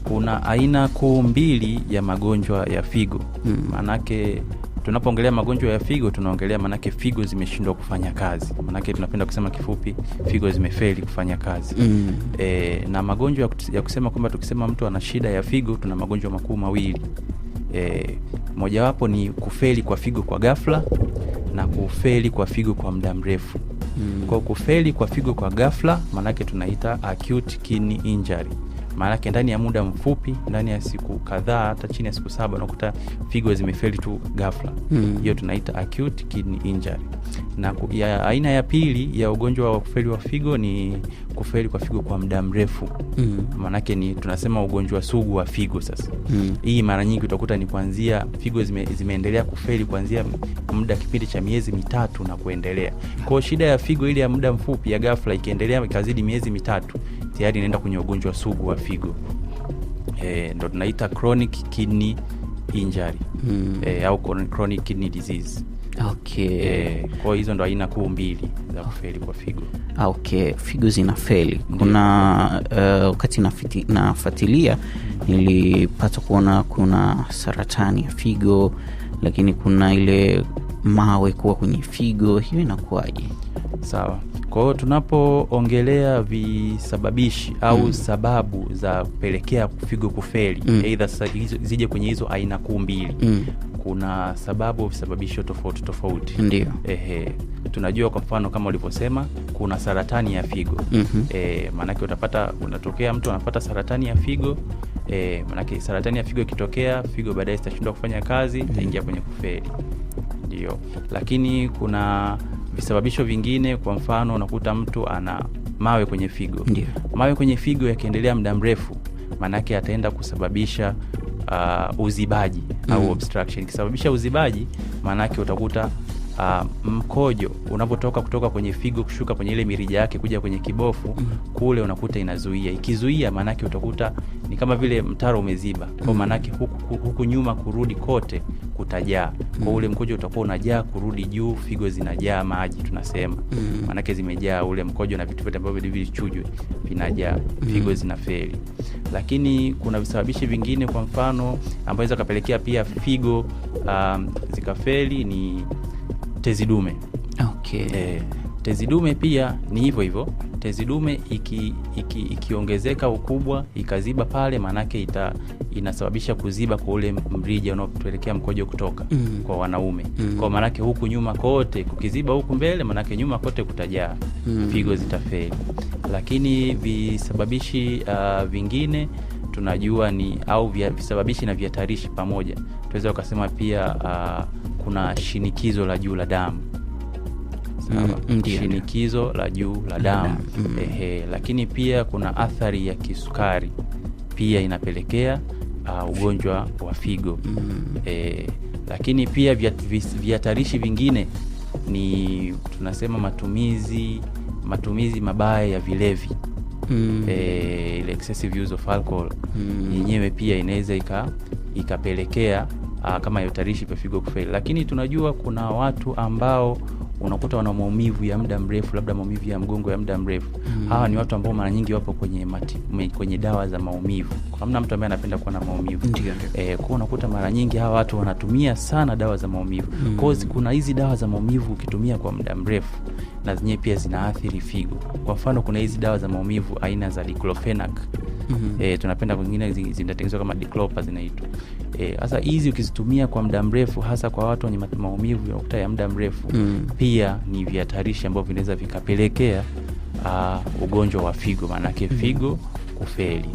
Kuna aina kuu mbili ya magonjwa ya figo. Manake tunapoongelea magonjwa ya figo tunaongelea manake figo zimeshindwa kufanya kazi. Manake tunapenda kusema kifupi figo zimefeli kufanya kazi. Na magonjwa ya kusema kwamba tukisema mtu ana shida ya figo tuna magonjwa makuu mawili. Mojawapo ni kufeli kwa figo kwa ghafla na kufeli kwa figo kwa muda mrefu. Kwa kufeli kwa figo kwa ghafla manake tunaita acute kidney injury. Maanake ndani ya muda mfupi, ndani ya siku kadhaa, hata chini ya siku 7 unakuta figo zimefeli tu ghafla. Hiyo tunaita acute kidney injury. Na aina ya pili ya ugonjwa wa kufeli wa figo ni kufeli kwa figo kwa muda mrefu. Maanake ni tunasema ugonjwa sugu wa figo sasa. Hii mara nyingi utakuta ni kuanzia figo zimeendelea kufeli kuanzia muda kipindi cha miezi 3 na kuendelea. Kwa shida ya figo ile ya muda mfupi ya ghafla ikiendelea ikazidi miezi 3 tayari inaenda kwenye ugonjwa sugu wa figo. Ndio tunaita chronic kidney injury. Au chronic kidney disease. Okay. Kwa hizo ndo aina kuu mbili za kufeli kwa figo. Okay, figo zinafeli. Kuna wakati nafuatilia nilipata kuona kuna saratani ya figo, lakini kuna ile mawe kuwa kwenye figo. Hiyo inakuwaje? Sawa. Kwa hiyo tunapoongelea visababishi au sababu za kupelekea figo kufeli, aidha zije kwenye hizo aina kuu mbili. Kuna sababu visababisho tofauti. Ndio. Tunajua kwa mfano kama ulivyosema kuna saratani ya figo. Maanake unatokea mtu anapata saratani ya figo. Maanake saratani ya figo ikitokea, figo baadaye itashindwa kufanya kazi, itaingia kwenye kufeli. Ndio. Lakini kuna visababisho vingine, kwa mfano unakuta mtu ana mawe kwenye figo. Ndiyo. Mawe kwenye figo yakiendelea muda mrefu, manake ataenda kusababisha uzibaji au obstruction. Kisababisha uzibaji, manake utakuta mkojo unapotoka kutoka kwenye figo kushuka kwenye ile mirija yake kuja kwenye kibofu, kule unakuta inazuia. Ikizuia manake utakuta ni kama vile mtaro umeziba. Kwa manake huku nyuma kurudi kote kutajaa. Kwa ule mkojo utakuwa unajaa kurudi juu, figo zinajaa maji tunasema. Manake zimejaa ule mkojo na vitu vyote ambavyo vilichujwe vinajaa, figo zinafeli. Lakini kuna visababishi vingine, kwa mfano ambayo kapelekea pia figo zikafeli ni tezi dume. Okay. Tezi dume pia ni hivyo hivyo. Tezi dume ikiongezeka ukubwa ikaziba pale, manake inasababisha kuziba kwa ule mrija unaopelekea mkojo kutoka kwa wanaume. Kwa manake huku nyuma kote kukiziba, huku mbele manake nyuma kote kutajaa, figo zitafeli. Lakini visababishi vingine tunajua ni au visababishi na vihatarishi pamoja. Tunaweza ukasema pia kuna shinikizo la juu la damu. Shinikizo la juu la damu. Lakini pia kuna athari ya kisukari pia inapelekea ugonjwa wa figo. Lakini pia vihatarishi vingine ni tunasema matumizi mabaya ya vilevi. Ile excessive use of alcohol yenyewe pia inaweza ikapelekea kama hatarishi kwa figo kufeli. Lakini tunajua kuna watu ambao unakuta wana maumivu ya muda mrefu, labda maumivu ya mgongo ya muda mrefu. Hawa ni watu ambao mara nyingi wapo kwenye dawa za maumivu. Hamna mtu ambaye anapenda kuwa na maumivu. Kwa unakuta mara nyingi hawa watu wanatumia sana dawa za maumivu. Kwa kuna hizi dawa za maumivu ukitumia kwa muda mrefu na zenyewe pia zinaathiri figo. Kwa mfano kuna hizi dawa za maumivu aina za diclofenac. Tunapenda kwingine zinatengenezwa kama diclopa zinaitwa. Sasa hizi ukizitumia kwa muda mrefu, hasa kwa watu wenye maumivu ya muda mrefu, pia ni vihatarishi ambavyo vinaweza vikapelekea ugonjwa wa figo, maana yake figo kufeli.